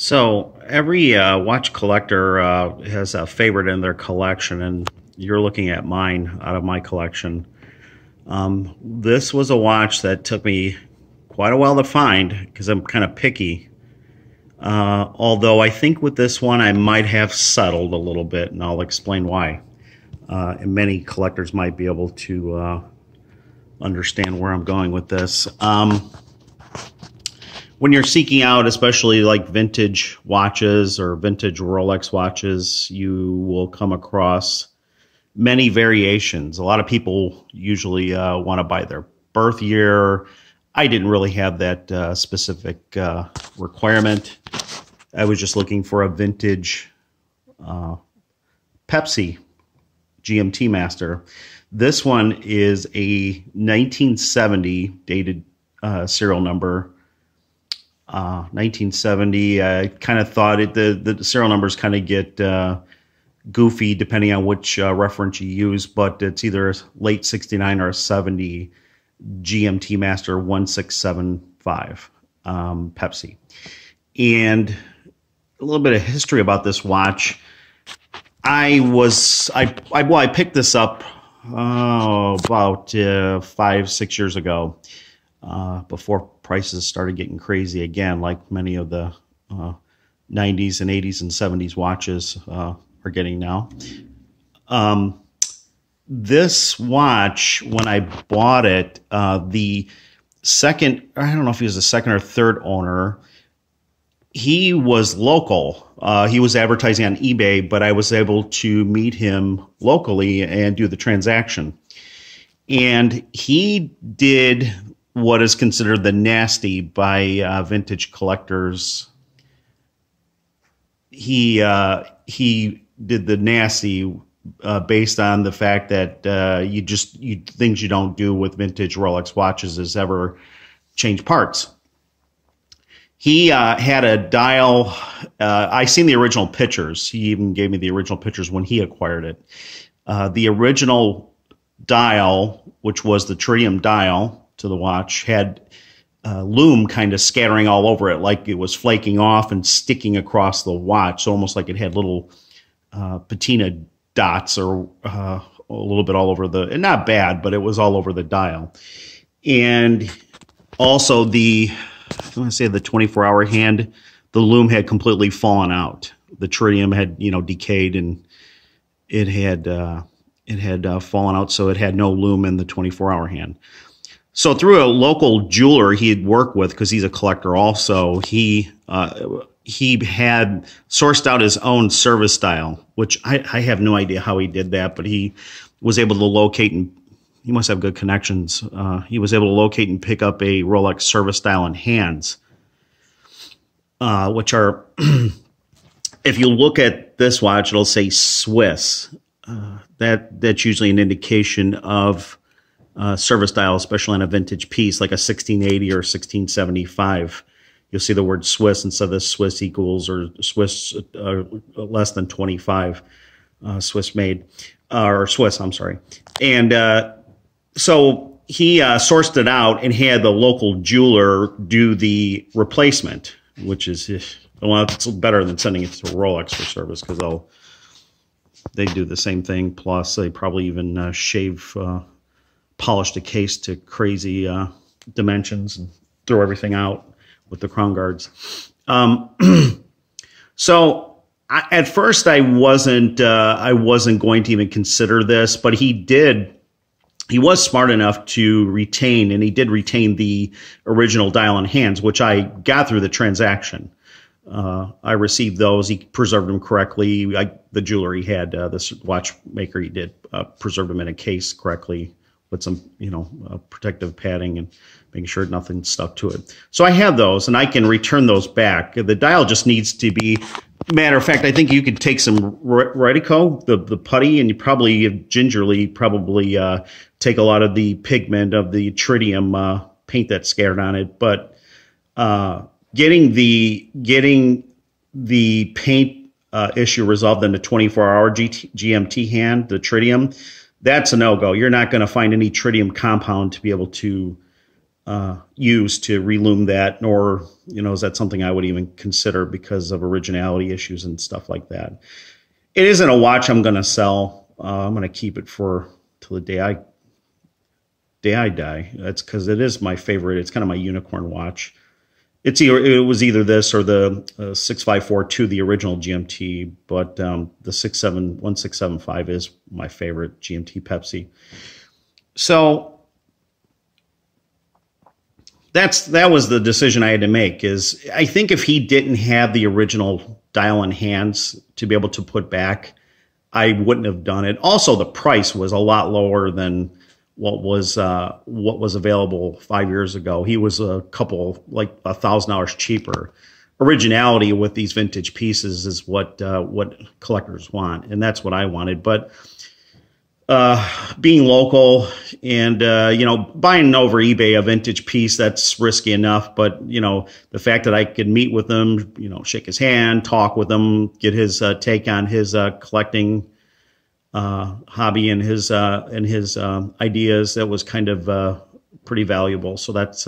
So every watch collector has a favorite in their collection, and you're looking at mine out of my collection. This was a watch that took me quite a while to find because I'm kind of picky. Although I think with this one I might have settled a little bit, and I'll explain why. And many collectors might be able to understand where I'm going with this. When you're seeking out, especially like vintage watches or vintage Rolex watches, you will come across many variations. A lot of people usually want to buy their birth year. I didn't really have that specific requirement. I was just looking for a vintage Pepsi GMT Master. This one is a 1970 dated serial number. 1970. I kind of thought the serial numbers kind of get goofy depending on which reference you use, but it's either late 69 or 70 GMT Master 1675 Pepsi. And a little bit of history about this watch. I picked this up about 5-6 years ago, before prices started getting crazy again, like many of the 90s and 80s and 70s watches are getting now. This watch, when I bought it, the second, I don't know if he was the second or third owner, he was local. He was advertising on eBay, but I was able to meet him locally and do the transaction. And he did what is considered the nasty by vintage collectors. He did the nasty based on the fact that things you don't do with vintage Rolex watches is ever change parts. He had a dial. I seen the original pictures. He even gave me the original pictures when he acquired it. The original dial, which was the tritium dial to the watch, had lume kind of scattering all over it, like it was flaking off and sticking across the watch, so almost like it had little patina dots or a little bit all over and not bad, but it was all over the dial. And also I want to say the 24-hour hand, the lume had completely fallen out. The tritium had, decayed, and it had fallen out, so it had no lume in the 24-hour hand. So through a local jeweler he had worked with, because he's a collector also, he had sourced out his own service dial, which I have no idea how he did that, but he was able to locate, and he must have good connections. He was able to locate and pick up a Rolex service dial in hands, which are, if you look at this watch, it'll say Swiss. That's usually an indication of service dial, especially on a vintage piece like a 1680 or 1675. You'll see the word Swiss instead of the Swiss equals or Swiss less than 25 Swiss made, or Swiss, I'm sorry. And so he sourced it out and had the local jeweler do the replacement, which is, well, it's better than sending it to Rolex for service, because they do the same thing. Plus, they probably even polish the case to crazy dimensions and throw everything out with the crown guards. So at first I wasn't going to even consider this, but he was smart enough to retain, and he did retain the original dial in hands, which I got through the transaction. I received those. He preserved them correctly. The jeweler he had, this watchmaker, he did preserve them in a case correctly, with some, protective padding and making sure nothing stuck to it. So I have those, and I can return those back. The dial just needs to be, matter of fact, I think you could take some Retico, the putty, and you probably gingerly take a lot of the pigment of the tritium paint that's scattered on it. But getting the paint issue resolved in the 24-hour GMT hand, the tritium, that's a no-go. You're not going to find any tritium compound to be able to use to relume that, nor, is that something I would even consider because of originality issues and stuff like that. It isn't a watch I'm going to sell. I'm going to keep it for till the day I die. That's because it is my favorite. It's kind of my unicorn watch. It was either this or the 6542, the original GMT, but the 1675 is my favorite GMT Pepsi. So that was the decision I had to make. Is I think if he didn't have the original dial and hands to be able to put back, I wouldn't have done it. Also, the price was a lot lower than what was available 5 years ago. He was a couple, like $1,000 cheaper. Originality with these vintage pieces is what collectors want, and that's what I wanted. But being local and buying over eBay a vintage piece, that's risky enough. But the fact that I could meet with him, shake his hand, talk with him, get his take on his collecting hobby and his ideas, that was kind of pretty valuable. So that's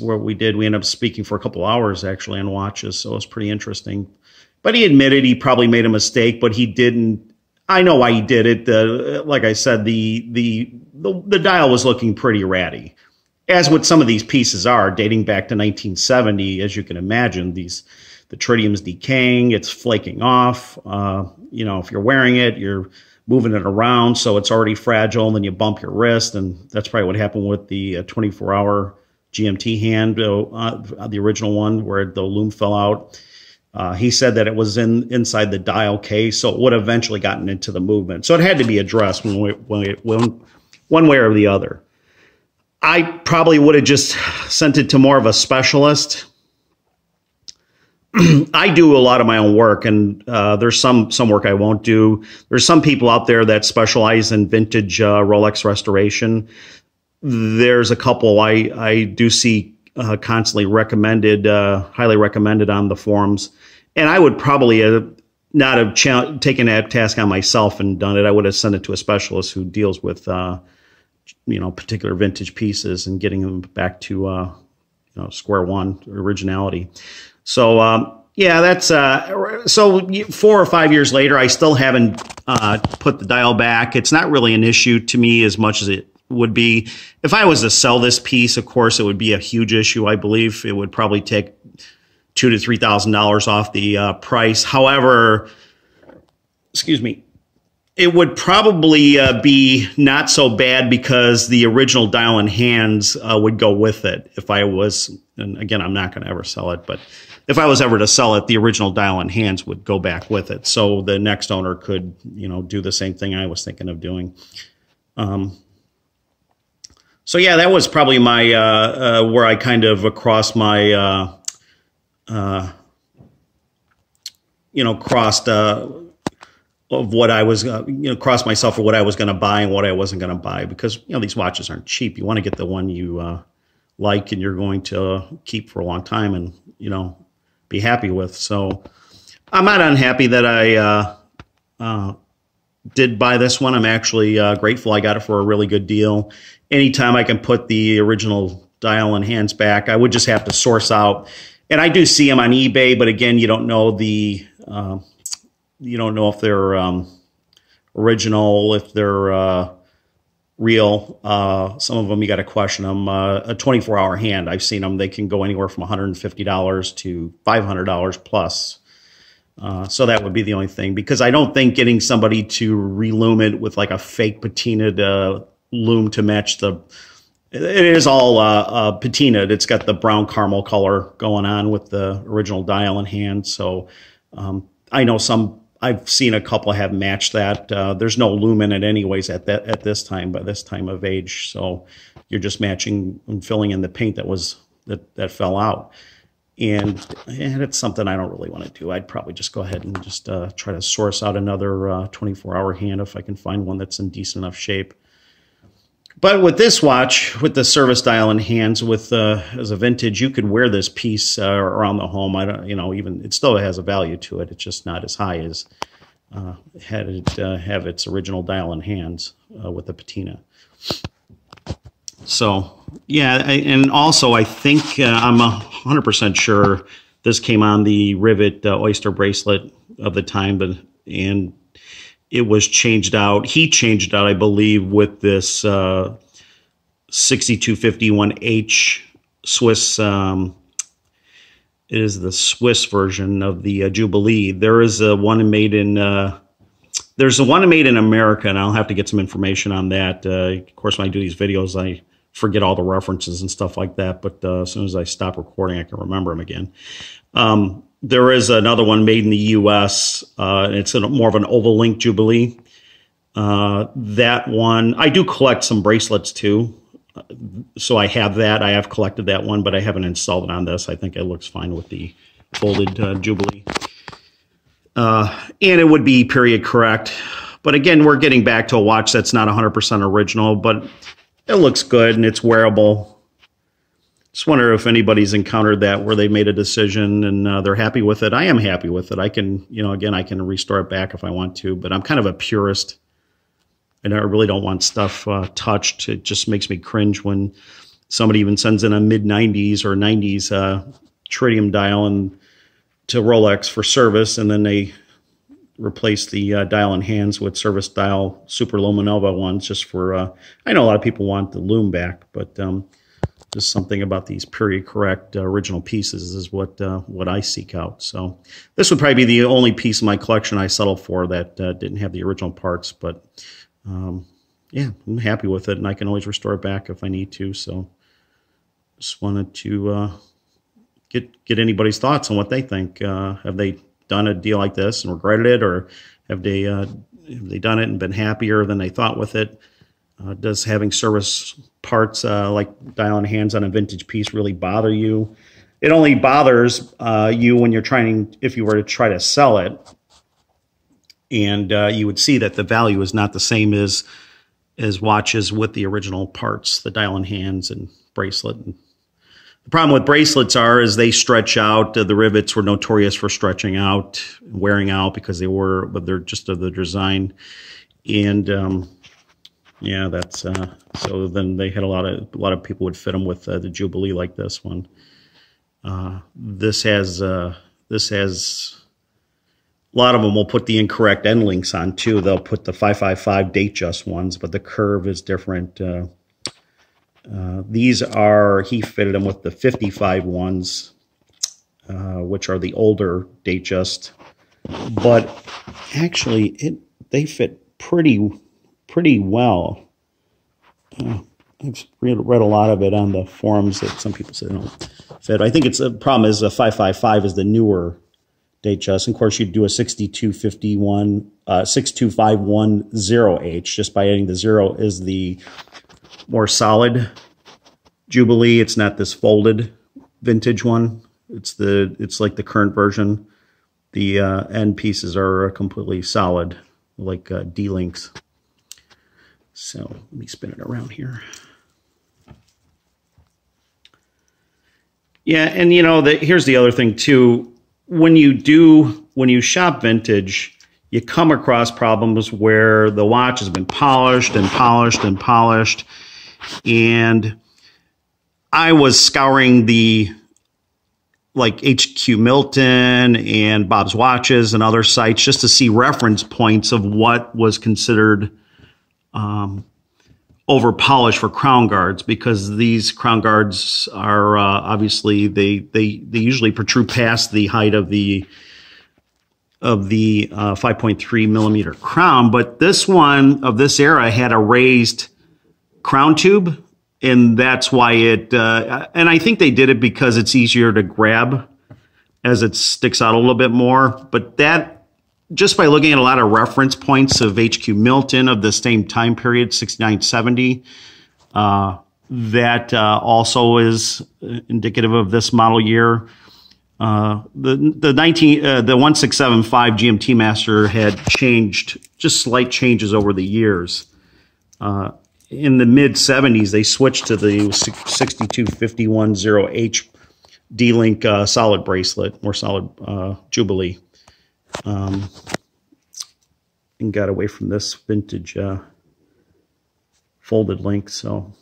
what we did. We ended up speaking for a couple hours actually on watches, so it was pretty interesting. But he admitted he probably made a mistake, but he didn't. I know why he did it. Like I said, the dial was looking pretty ratty, as with some of these pieces are, dating back to 1970. As you can imagine, the tritium's decaying, it's flaking off. If you're wearing it, you're moving it around, so it's already fragile, and then you bump your wrist, and that's probably what happened with the 24-hour GMT hand, the original one, where the lume fell out. He said that it was inside the dial case, so it would have eventually gotten into the movement. So it had to be addressed one way or the other. I probably would have just sent it to more of a specialist. I do a lot of my own work, and there's some work I won't do. There's some people out there that specialize in vintage Rolex restoration. There's a couple I do see constantly recommended, highly recommended on the forums. And I would probably not have taken that task on myself and done it. I would have sent it to a specialist who deals with, particular vintage pieces and getting them back to, square one, originality. So, that's, so 4 or 5 years later, I still haven't put the dial back. It's not really an issue to me as much as it would be. If I was to sell this piece, of course, it would be a huge issue. I believe it would probably take $2,000 to $3,000 off the price. However, it would probably be not so bad because the original dial and hands would go with it. If I was, and again, I'm not going to ever sell it, but if I was ever to sell it, the original dial and hands would go back with it. So the next owner could, do the same thing I was thinking of doing. So yeah, that was probably my where I kind of crossed my crossed of what I was crossed myself for what I was going to buy and what I wasn't going to buy, because these watches aren't cheap. You want to get the one you like and you're going to keep for a long time and be happy with. So I'm not unhappy that I did buy this one. I'm actually grateful I got it for a really good deal. Anytime I can put the original dial and hands back, I would just have to source out. And I do see them on eBay, but again, you don't know if they're original, if they're real. Some of them you got to question them. A 24-hour hand, I've seen them. They can go anywhere from $150 to $500 plus. So that would be the only thing, because I don't think getting somebody to relume it with like a fake patinaed lume to match it is all patinaed. It's got the brown caramel color going on with the original dial and hand. So I know I've seen a couple have matched that. There's no lume in it anyways at this time, by this time of age. So you're just matching and filling in the paint that fell out. And it's something I don't really want to do. I'd probably just go ahead and just try to source out another 24-hour hand if I can find one that's in decent enough shape. But with this watch, with the service dial and hands, as a vintage, you could wear this piece around the home. I don't, even it still has a value to it. It's just not as high as had it have its original dial and hands with the patina. So Yeah, and also I think I'm 100% sure this came on the rivet oyster bracelet of the time, but and it was changed out. He changed out, I believe, with this 6251H Swiss. It is the Swiss version of the Jubilee. There is a one made in. There's a one made in America, and I'll have to get some information on that. Of course, when I do these videos, I forget all the references and stuff like that. But as soon as I stop recording, I can remember them again. There is another one made in the U.S. It's more of an oval link Jubilee. That one, I do collect some bracelets too. So I have that. I have collected that one, but I haven't installed it on this. I think it looks fine with the folded Jubilee. And it would be period correct. But again, we're getting back to a watch that's not 100% original, but it looks good and it's wearable. Just wonder if anybody's encountered that where they made a decision and they're happy with it. I am happy with it. I can, again, I can restore it back if I want to, but I'm kind of a purist. And I really don't want stuff touched. It just makes me cringe when somebody even sends in a mid-90s or 90s tritium dial and to Rolex for service, and then they replace the dial and hands with service dial super luminova ones just for, I know a lot of people want the lume back, but just something about these period correct original pieces is what I seek out. So this would probably be the only piece of my collection I settled for that didn't have the original parts, but yeah, I'm happy with it, and I can always restore it back if I need to. So just wanted to get anybody's thoughts on what they think. Have they done a deal like this and regretted it, or have they done it and been happier than they thought with it? Does having service parts like dial and hands on a vintage piece really bother you? It only bothers you when you're trying, if you were to try to sell it, and you would see that the value is not the same as watches with the original parts, the dial and hands and bracelet. And the problem with bracelets is they stretch out. The rivets were notorious for stretching out, wearing out because but they're just of the design. And yeah, that's so then they had a lot of people would fit them with the Jubilee like this one. This has a lot of them will put the incorrect end links on too. They'll put the 555 date just ones, but the curve is different. These he fitted them with the 55 ones, which are the older date just. But actually, they fit pretty well. I've read a lot of it on the forums that some people say they don't fit. I think the problem is the 555 is the newer date just. And of course, you'd do a 62510H just by adding the 0 is the more solid Jubilee. It's not this folded vintage one. It's like the current version. The end pieces are completely solid, like D-links. So let me spin it around here. Yeah, and here's the other thing too. When you shop vintage, you come across problems where the watch has been polished and polished and polished. And I was scouring the HQ Milton and Bob's Watches and other sites just to see reference points of what was considered over polished for crown guards, because these crown guards are obviously they usually protrude past the height of the 5.3 millimeter crown. But this one of this era had a raised crown tube, and that's why it and I think they did it because it's easier to grab as it sticks out a little bit more. But that, just by looking at a lot of reference points of HQ Milton of the same time period, 69, 70, that also is indicative of this model year. The 1675 GMT Master had changed, just slight changes over the years. In the mid 70s, they switched to the 62510H D-Link solid bracelet, more solid Jubilee. And got away from this vintage folded link. So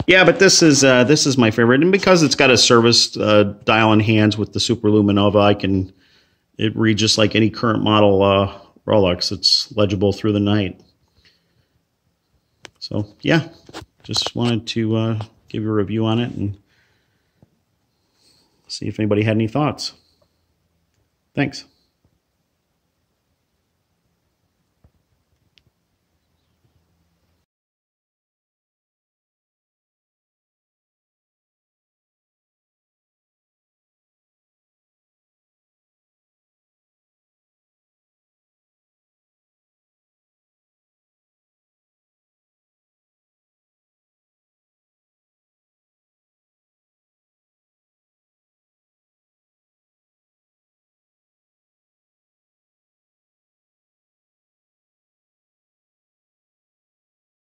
Yeah, but this is my favorite, and because it's got a service dial in hands with the Super Luminova, it reads just like any current model Rolex. It's legible through the night. So yeah, just wanted to give you a review on it and see if anybody had any thoughts. Thanks.